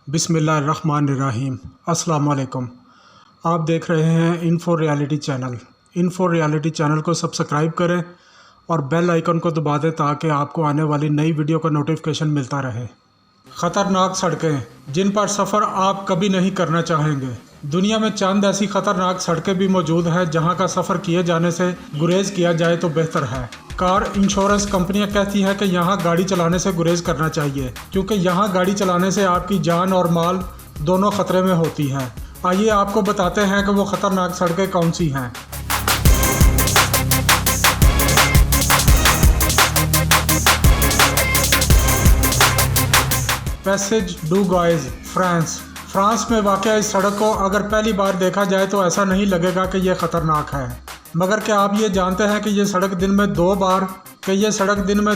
बिस्मिल्लाहिर्रहमानिर्रहीम। अस्सलाम वालेकुम। आप देख रहे हैं info reality channel. Info reality channel को सब्सक्राइब करें और बेल आइकन को दबा दें ताकि आपको आने वाली नई वीडियो का नोटिफिकेशन मिलता रहे। ख़तरनाक सड़कें जिन पर सफ़र आप कभी नहीं करना चाहेंगे। दुनिया में चंद ऐसी ख़तरनाक सड़कें भी मौजूद हैं जहां का सफ़र किए जाने से गुरेज किया जाए तो बेहतर है। कार इंश्योरेंस कंपनियां कहती हैं कि यहां गाड़ी चलाने से गुरेज करना चाहिए क्योंकि यहां गाड़ी चलाने से आपकी जान और माल दोनों ख़तरे में होती हैं। आइए आपको बताते हैं कि वो ख़तरनाक सड़कें कौन सी हैं। पैसेज डू गॉइज फ्रांस में वाक़या इस सड़क को अगर पहली बार देखा जाए तो ऐसा नहीं लगेगा कि यह ख़तरनाक है, मगर क्या आप ये जानते हैं कि ये सड़क दिन में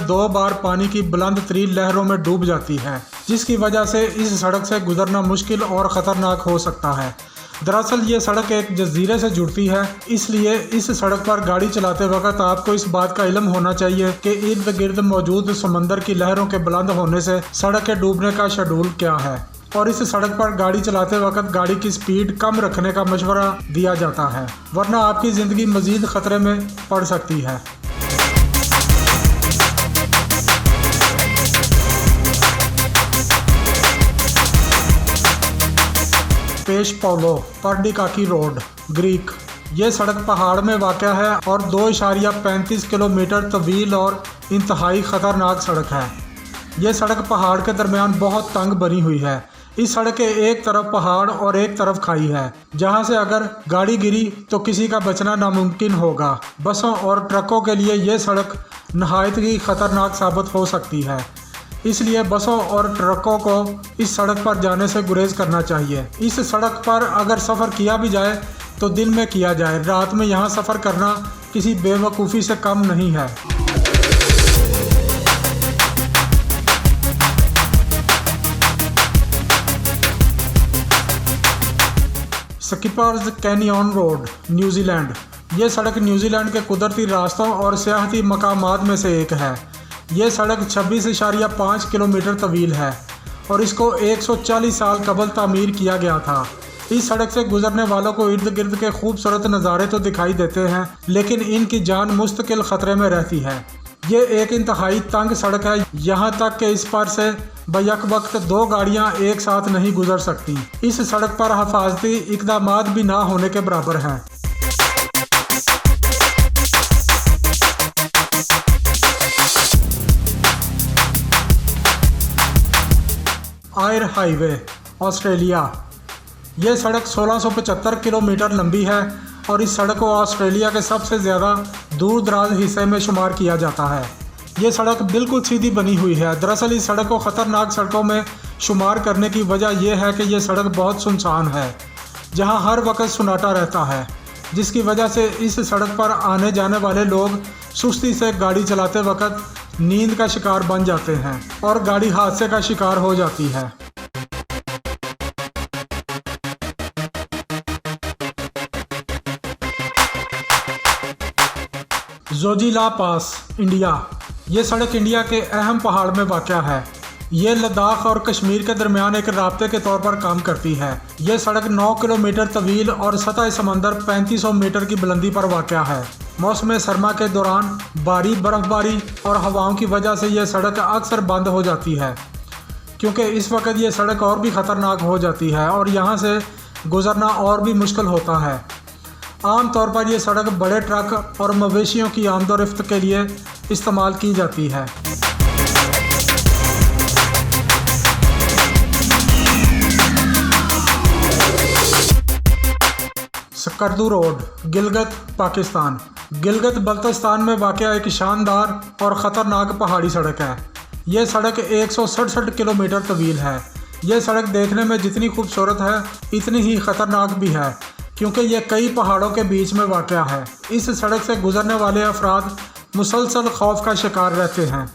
दो बार पानी की बुलंद तरीन लहरों में डूब जाती है, जिसकी वजह से इस सड़क से गुजरना मुश्किल और ख़तरनाक हो सकता है। दरअसल ये सड़क एक जजीरे से जुड़ती है, इसलिए इस सड़क पर गाड़ी चलाते वक्त आपको इस बात का इल्म होना चाहिए कि इर्द गिर्द मौजूद समंदर की लहरों के बुलंद होने से सड़क के डूबने का शेड्यूल क्या है, और इस सड़क पर गाड़ी चलाते वक्त गाड़ी की स्पीड कम रखने का मशवरा दिया जाता है, वरना आपकी ज़िंदगी मज़ीद ख़तरे में पड़ सकती है। पेश पोलो पर्डिकाकी रोड ग्रीक। ये सड़क पहाड़ में वाक़या है और 2.35 किलोमीटर तवील और इंतहाई ख़तरनाक सड़क है। ये सड़क पहाड़ के दरमियान बहुत तंग बनी हुई है। इस सड़क के एक तरफ पहाड़ और एक तरफ खाई है, जहां से अगर गाड़ी गिरी तो किसी का बचना नामुमकिन होगा। बसों और ट्रकों के लिए ये सड़क नहायत ही ख़तरनाक साबित हो सकती है, इसलिए बसों और ट्रकों को इस सड़क पर जाने से गुरेज करना चाहिए। इस सड़क पर अगर सफ़र किया भी जाए तो दिन में किया जाए, रात में यहाँ सफ़र करना किसी बेवकूफ़ी से कम नहीं है। Skippers canyon road New Zealand. ये सड़क न्यूजीलैंड के कुदरती रास्तों और सियाहती मकामात में से एक है। ये सड़क 26.5 किलोमीटर तवील है और इसको 140 साल कबल तामीर किया गया था। इस सड़क से गुजरने वालों को इर्द गिर्द के खूबसूरत नज़ारे तो दिखाई देते हैं, लेकिन इनकी जान मुस्तकिल ख़तरे में रहती है। ये एक इंतहाई तंग सड़क है, यहाँ तक कि इस पर से बैक वक्त 2 गाड़ियाँ एक साथ नहीं गुजर सकती। इस सड़क पर हिफाजती इक़दामात भी ना होने के बराबर हैं। आयर हाईवे ऑस्ट्रेलिया। ये सड़क 1675 किलोमीटर लंबी है और इस सड़क को ऑस्ट्रेलिया के सबसे ज़्यादा दूर दराज हिस्से में शुमार किया जाता है। ये सड़क बिल्कुल सीधी बनी हुई है। दरअसल इस सड़क को ख़तरनाक सड़कों में शुमार करने की वजह यह है कि यह सड़क बहुत सुनसान है, जहां हर वक्त सन्नाटा रहता है, जिसकी वजह से इस सड़क पर आने जाने वाले लोग सुस्ती से गाड़ी चलाते वक्त नींद का शिकार बन जाते हैं और गाड़ी हादसे का शिकार हो जाती है। जोजिला पास इंडिया। ये सड़क इंडिया के अहम पहाड़ में वाक़या है। ये लद्दाख और कश्मीर के दरमियान एक राब्ते के तौर पर काम करती है। ये सड़क 9 किलोमीटर तवील और सतह समंदर 3500 मीटर की बुलंदी पर वाक़या है। मौसम सरमा के दौरान भारी बर्फ़बारी और हवाओं की वजह से यह सड़क अक्सर बंद हो जाती है, क्योंकि इस वक्त ये सड़क और भी ख़तरनाक हो जाती है और यहाँ से गुज़रना और भी मुश्किल होता है। आम तौर पर यह सड़क बड़े ट्रक और मवेशियों की आमदोरफ्त के लिए इस्तेमाल की जाती है। स्कर्दू रोड गिलगित पाकिस्तान। गिलगित बल्तिस्तान में वाक़या एक शानदार और ख़तरनाक पहाड़ी सड़क है। यह सड़क 167 किलोमीटर तवील है। यह सड़क देखने में जितनी खूबसूरत है इतनी ही ख़तरनाक भी है, क्योंकि यह कई पहाड़ों के बीच में वाक़या है। इस सड़क से गुजरने वाले अफराद मुसलसल खौफ का शिकार रहते हैं।